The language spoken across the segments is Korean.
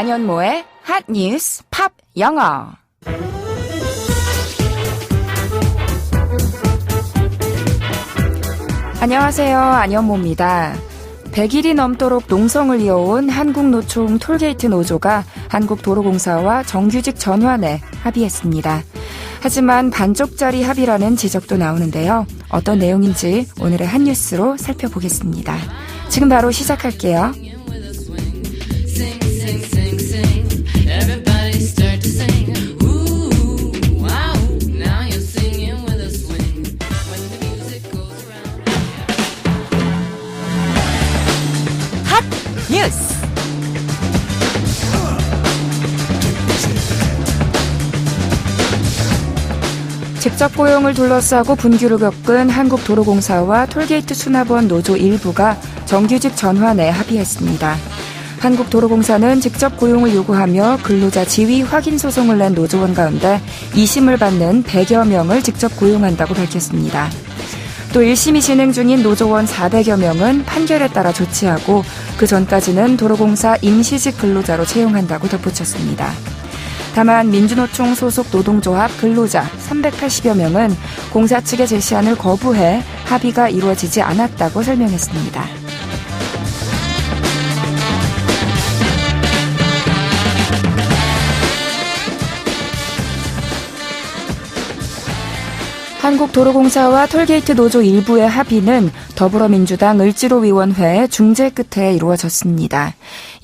안현모의 핫뉴스 팝 영어. 안녕하세요. 안현모입니다. 100일이 넘도록 농성을 이어온 한국노총 톨게이트 노조가 한국도로공사와 정규직 전환에 합의했습니다. 하지만 반쪽짜리 합의라는 지적도 나오는데요. 어떤 내용인지 오늘의 핫뉴스로 살펴보겠습니다. 지금 바로 시작할게요. 핫뉴스. 직접 고용을 둘러싸고 분규를 겪은 한국도로공사와 톨게이트 수납원 노조 일부가 정규직 전환에 합의했습니다. 한국도로공사는 직접 고용을 요구하며 근로자 지위 확인 소송을 낸 노조원 가운데 2심을 받는 100여 명을 직접 고용한다고 밝혔습니다. 또 1심이 진행 중인 노조원 400여 명은 판결에 따라 조치하고 그 전까지는 도로공사 임시직 근로자로 채용한다고 덧붙였습니다. 다만 민주노총 소속 노동조합 근로자 380여 명은 공사 측의 제시안을 거부해 합의가 이루어지지 않았다고 설명했습니다. 한국도로공사와 톨게이트 노조 일부의 합의는 더불어민주당 을지로위원회 중재 끝에 이루어졌습니다.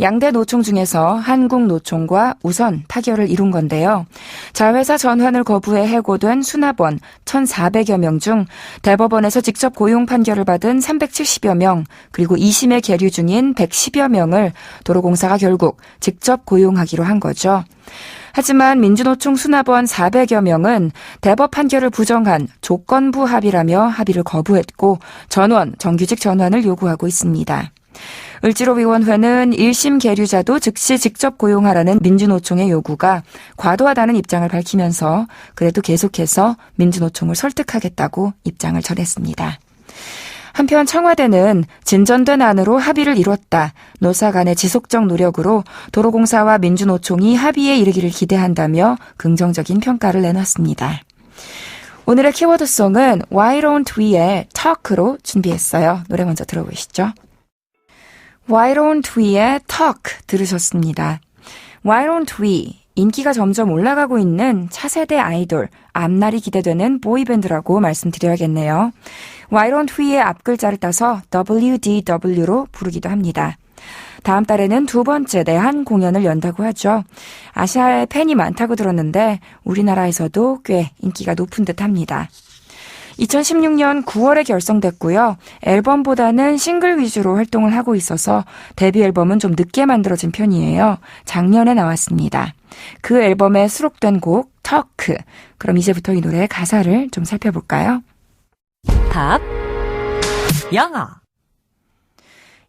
양대 노총 중에서 한국노총과 우선 타결을 이룬 건데요. 자회사 전환을 거부해 해고된 수납원 1,400여 명 중 대법원에서 직접 고용 판결을 받은 370여 명, 그리고 2심에 계류 중인 110여 명을 도로공사가 결국 직접 고용하기로 한 거죠. 하지만 민주노총 수납원 400여 명은 대법 판결을 부정한 조건부 합의라며 합의를 거부했고 전원, 정규직 전환을 요구하고 있습니다. 을지로위원회는 1심 계류자도 즉시 직접 고용하라는 민주노총의 요구가 과도하다는 입장을 밝히면서 그래도 계속해서 민주노총을 설득하겠다고 입장을 전했습니다. 한편 청와대는 진전된 안으로 합의를 이뤘다. 노사 간의 지속적 노력으로 도로공사와 민주노총이 합의에 이르기를 기대한다며 긍정적인 평가를 내놨습니다. 오늘의 키워드송은 Why Don't We의 Talk로 준비했어요. 노래 먼저 들어보시죠. Why Don't We의 Talk 들으셨습니다. Why Don't We, 인기가 점점 올라가고 있는 차세대 아이돌, 앞날이 기대되는 보이밴드라고 말씀드려야겠네요. Why Don't We의 앞글자를 따서 WDW로 부르기도 합니다. 다음 달에는 두 번째 내한 공연을 연다고 하죠. 아시아에 팬이 많다고 들었는데 우리나라에서도 꽤 인기가 높은 듯합니다. 2016년 9월에 결성됐고요. 앨범보다는 싱글 위주로 활동을 하고 있어서 데뷔 앨범은 좀 늦게 만들어진 편이에요. 작년에 나왔습니다. 그 앨범에 수록된 곡 Talk. 그럼 이제부터 이 노래의 가사를 좀 살펴볼까요? 팝 영어.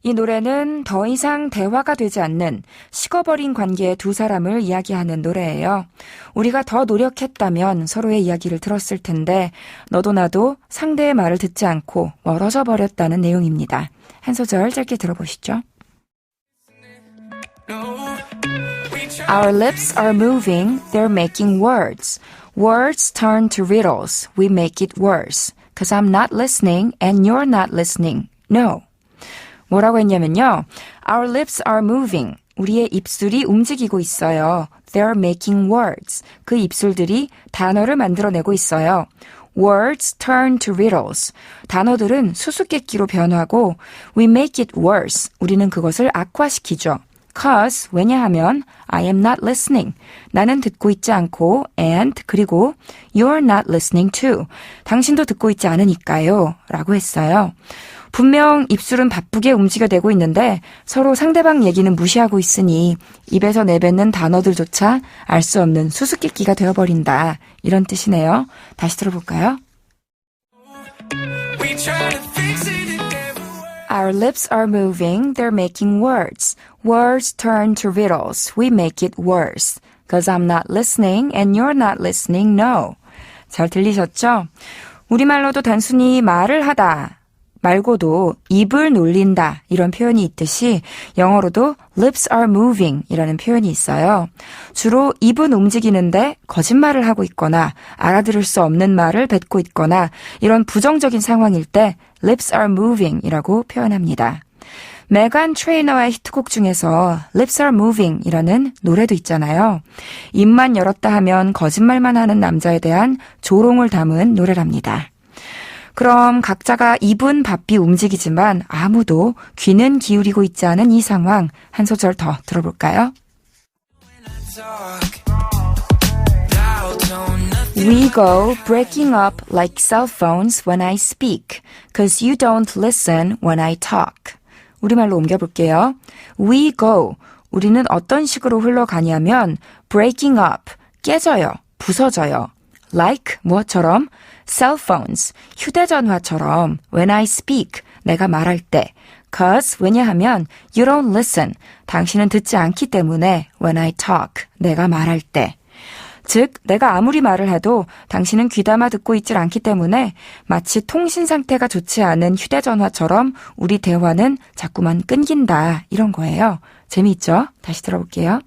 이 노래는 더 이상 대화가 되지 않는 식어버린 관계의 두 사람을 이야기하는 노래예요. 우리가 더 노력했다면 서로의 이야기를 들었을 텐데 너도 나도 상대의 말을 듣지 않고 멀어져 버렸다는 내용입니다. 한 소절 짧게 들어보시죠. Our lips are moving, they're making words. Words turn to riddles, we make it worse. Cause I'm not listening and you're not listening. No. 뭐라고 했냐면요. Our lips are moving. 우리의 입술이 움직이고 있어요. They're making words. 그 입술들이 단어를 만들어내고 있어요. Words turn to riddles. 단어들은 수수께끼로 변하고 we make it worse. 우리는 그것을 악화시키죠. Cause, 왜냐하면 I am not listening. 나는 듣고 있지 않고 and 그리고 you're not listening to. 당신도 듣고 있지 않으니까요. 라고 했어요. 분명 입술은 바쁘게 움직여대고 있는데 서로 상대방 얘기는 무시하고 있으니 입에서 내뱉는 단어들조차 알 수 없는 수수께끼가 되어버린다. 이런 뜻이네요. 다시 들어볼까요? Our lips are moving, they're making words. Words turn to riddles, we make it worse. Cause I'm not listening and you're not listening, no. 잘 들리셨죠? 우리말로도 단순히 말을 하다, 말고도 입을 놀린다 이런 표현이 있듯이 영어로도 lips are moving 이라는 표현이 있어요. 주로 입은 움직이는데 거짓말을 하고 있거나 알아들을 수 없는 말을 뱉고 있거나 이런 부정적인 상황일 때 lips are moving 이라고 표현합니다. 메간 트레이너의 히트곡 중에서 Lips Are Moving 이라는 노래도 있잖아요. 입만 열었다 하면 거짓말만 하는 남자에 대한 조롱을 담은 노래랍니다. 그럼 각자가 입은 바삐 움직이지만 아무도 귀는 기울이고 있지 않은 이 상황 한 소절 더 들어볼까요? We go breaking up like cell phones when I speak, 'cause you don't listen when I talk. 우리말로 옮겨볼게요. We go. 우리는 어떤 식으로 흘러가냐면 breaking up. 깨져요. 부서져요. Like 무엇처럼? Cell phones. 휴대전화처럼 when I speak. 내가 말할 때. 'Cause 왜냐하면 you don't listen. 당신은 듣지 않기 때문에 when I talk. 내가 말할 때. 즉 내가 아무리 말을 해도 당신은 귀담아 듣고 있질 않기 때문에 마치 통신 상태가 좋지 않은 휴대전화처럼 우리 대화는 자꾸만 끊긴다 이런 거예요. 재미있죠? 다시 들어볼게요.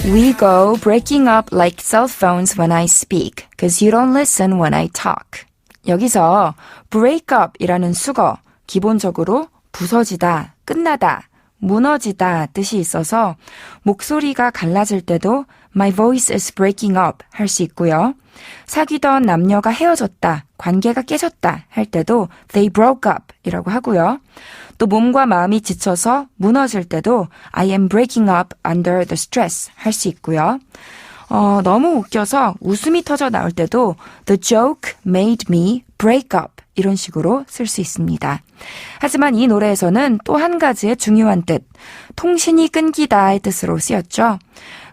We go breaking up like cell phones when I speak, 'cause you don't listen when I talk. 여기서 break up 이라는 수거, 기본적으로 부서지다, 끝나다, 무너지다 뜻이 있어서 목소리가 갈라질 때도 My voice is breaking up 할 수 있고요. 사귀던 남녀가 헤어졌다, 관계가 깨졌다 할 때도 They broke up 이라고 하고요. 또 몸과 마음이 지쳐서 무너질 때도 I am breaking up under the stress 할 수 있고요. 너무 웃겨서 웃음이 터져 나올 때도 The joke made me break up 이런 식으로 쓸 수 있습니다. 하지만 이 노래에서는 또 한 가지의 중요한 뜻, 통신이 끊기다의 뜻으로 쓰였죠.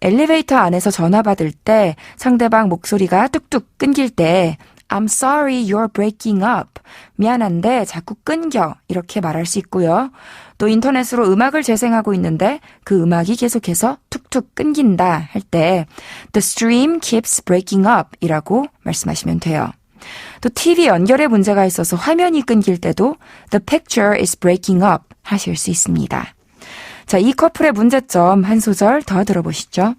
엘리베이터 안에서 전화 받을 때 상대방 목소리가 뚝뚝 끊길 때 I'm sorry you're breaking up. 미안한데 자꾸 끊겨. 이렇게 말할 수 있고요. 또 인터넷으로 음악을 재생하고 있는데 그 음악이 계속해서 툭툭 끊긴다 할 때 The stream keeps breaking up 이라고 말씀하시면 돼요. 또 TV 연결에 문제가 있어서 화면이 끊길 때도 The picture is breaking up 하실 수 있습니다. 자, 이 커플의 문제점 한 소절 더 들어보시죠.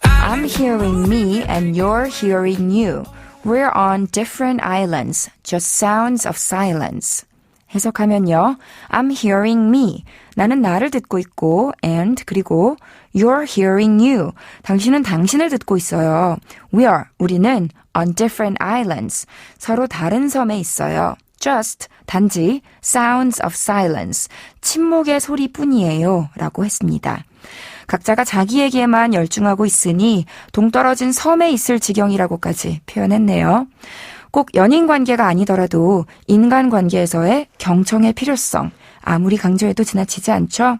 I'm hearing me and you're hearing you. We're on different islands, just sounds of silence. 해석하면요. I'm hearing me. 나는 나를 듣고 있고 and 그리고 you're hearing you. 당신은 당신을 듣고 있어요. 우리는 on different islands. 서로 다른 섬에 있어요. Just, 단지 sounds of silence. 침묵의 소리뿐이에요. 라고 했습니다. 각자가 자기에게만 열중하고 있으니 동떨어진 섬에 있을 지경이라고까지 표현했네요. 꼭 연인 관계가 아니더라도 인간 관계에서의 경청의 필요성 아무리 강조해도 지나치지 않죠?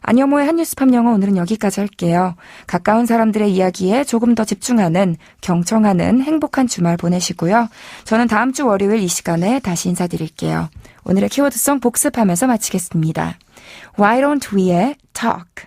안여모의 한뉴스팝 영어 오늘은 여기까지 할게요. 가까운 사람들의 이야기에 조금 더 집중하는 경청하는 행복한 주말 보내시고요. 저는 다음 주 월요일 이 시간에 다시 인사드릴게요. 오늘의 키워드송 복습하면서 마치겠습니다. Why don't we의 talk